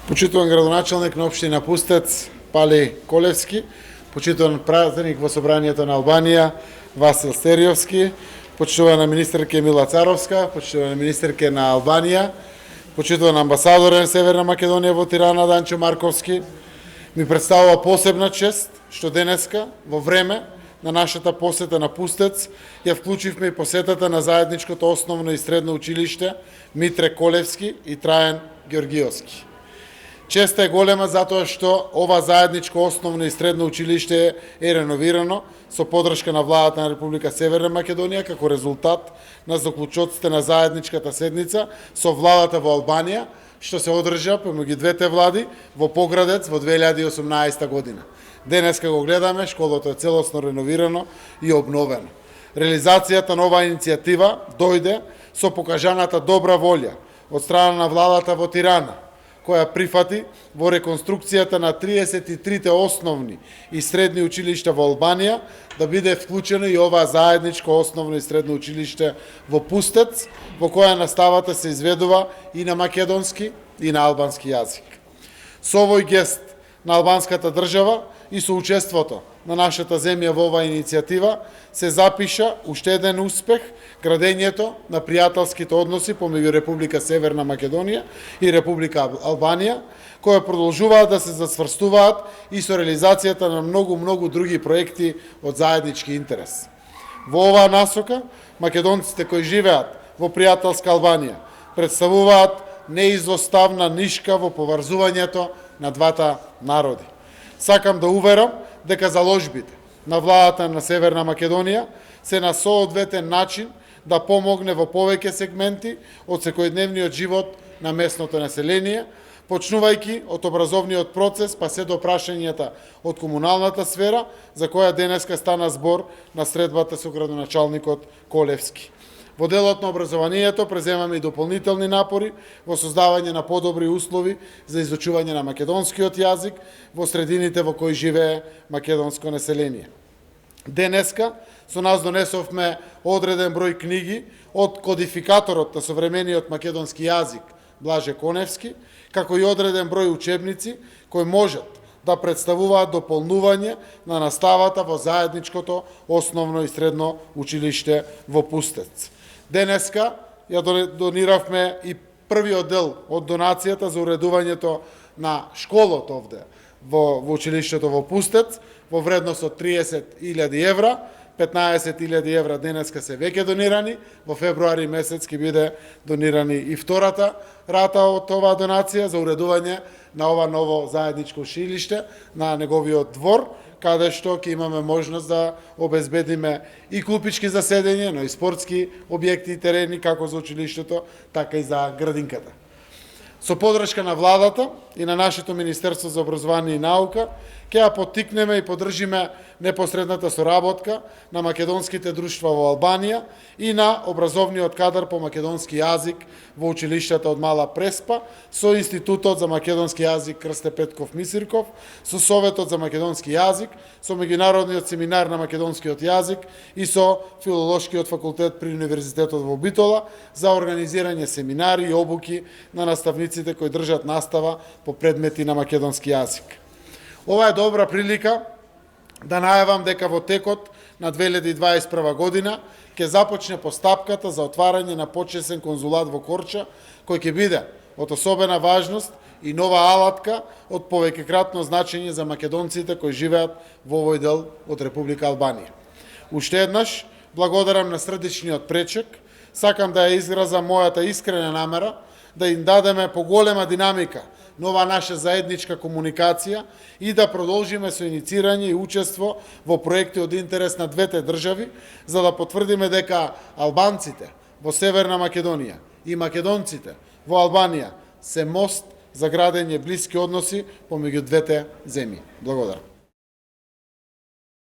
Почитуван градоначалник на општина Пустец Пали Колевски, почитуван празник во Собранието на Албанија Васил Стериовски, почитувана министерке Мила Царовска, почитувана министерке на Албанија, почитуван амбасадор на Северна Македонија во Тирана Данчо Марковски. Ми представува посебна чест што денеска во време на нашата посета на Пустец ја вклучивме и посетата на заедничкото основно и средно училиште Митре Колевски и Трајан Георгиевски. Честа е голема затоа што ова заедничко основно и средно училиште е реновирано со подршка на владата на Република Северна Македонија како резултат на заклучоците на заедничката седница со владата во Албанија, што се одржа помеѓу двете влади во Поградец во 2018 година. Денеска го гледаме, школото е целосно реновирано и обновено. Реализацијата на оваа иницијатива дојде со покажаната добра волја од страна на владата во Тирана, која прифати во реконструкцијата на 33 основни и средни училишта во Албанија да биде вклучено и ова заедничко основно и средно училиште во Пустец, во која наставата се изведува и на македонски и на албански јазик. Со овој гест на албанската држава и со учеството на нашата земја во оваа иницијатива се запиша уште еден успех, градењето на пријателските односи помеѓу Република Северна Македонија и Република Албанија, кои продолжуваат да се засврстуваат и со реализацијата на многу други проекти од заеднички интерес. Во оваа насока, македонците кои живеат во пријателска Албанија представуваат неизоставна нишка во поврзувањето на двата народи. Сакам да уверам дека заложбите на владата на Северна Македонија се на соодветен начин да помогне во повеќе сегменти од секојдневниот живот на местното население, почнувајќи од образовниот процес па се до прашањата од комуналната сфера, за која денеска стана збор на средбата со градоначалникот Колевски. Во делот на образованието преземаме и дополнителни напори во создавање на подобри услови за изучување на македонскиот јазик во средините во кои живее македонско население. Денеска со нас донесовме одреден број книги од кодификаторот на современиот македонски јазик Блаже Коневски, како и одреден број учебници кои можат да представуваат дополнување на наставата во заедничкото основно и средно училиште во Пустец. Денеска ја дониравме и првиот дел од донацијата за уредувањето на школото овде во училиштето во Пустец во вредност од 30.000 евра. 15.000 евра денеска се веќе донирани, во февруари месец ќе биде донирани и втората рата од оваа донација за уредување на ова ново заедничко училиште на неговиот двор, каде што ќе имаме можност да обезбедиме и клупички заседења, но и спортски објекти и терени како за училиштето, така и за градинката. Со подршка на владата и на нашето Министерство за образование и наука, ќе ја поттикнеме и поддржиме непосредната соработка на македонските друштва во Албанија и на образовниот кадар по македонски јазик во училиштата од Мала Преспа, со Институтот за македонски јазик Крсте Петков Мисирков, со Советот за македонски јазик, со Меѓународниот семинар на македонскиот јазик и со Филолошкиот факултет при Универзитетот во Битола за организирање семинари и обуки на наставниците кои држат настава по предмети на македонски јазик. Ова е добра прилика да најавам дека во текот на 2021 година ќе започне постапката за отварање на почесен конзулат во Корча, кој ќе биде од особена важност и нова алатка од повеќекратно значење за македонците кои живеат во овој дел од Република Албанија. Уште еднаш, благодарам на срдечниот пречек, сакам да ја изразам мојата искрена намера да им дадеме поголема динамика на ова наша заедничка комуникација и да продолжиме со иницирање и учество во проекти од интерес на двете држави, за да потврдиме дека албанците во Северна Македонија и македонците во Албанија се мост за градење блиски односи помеѓу двете земји. Благодарам.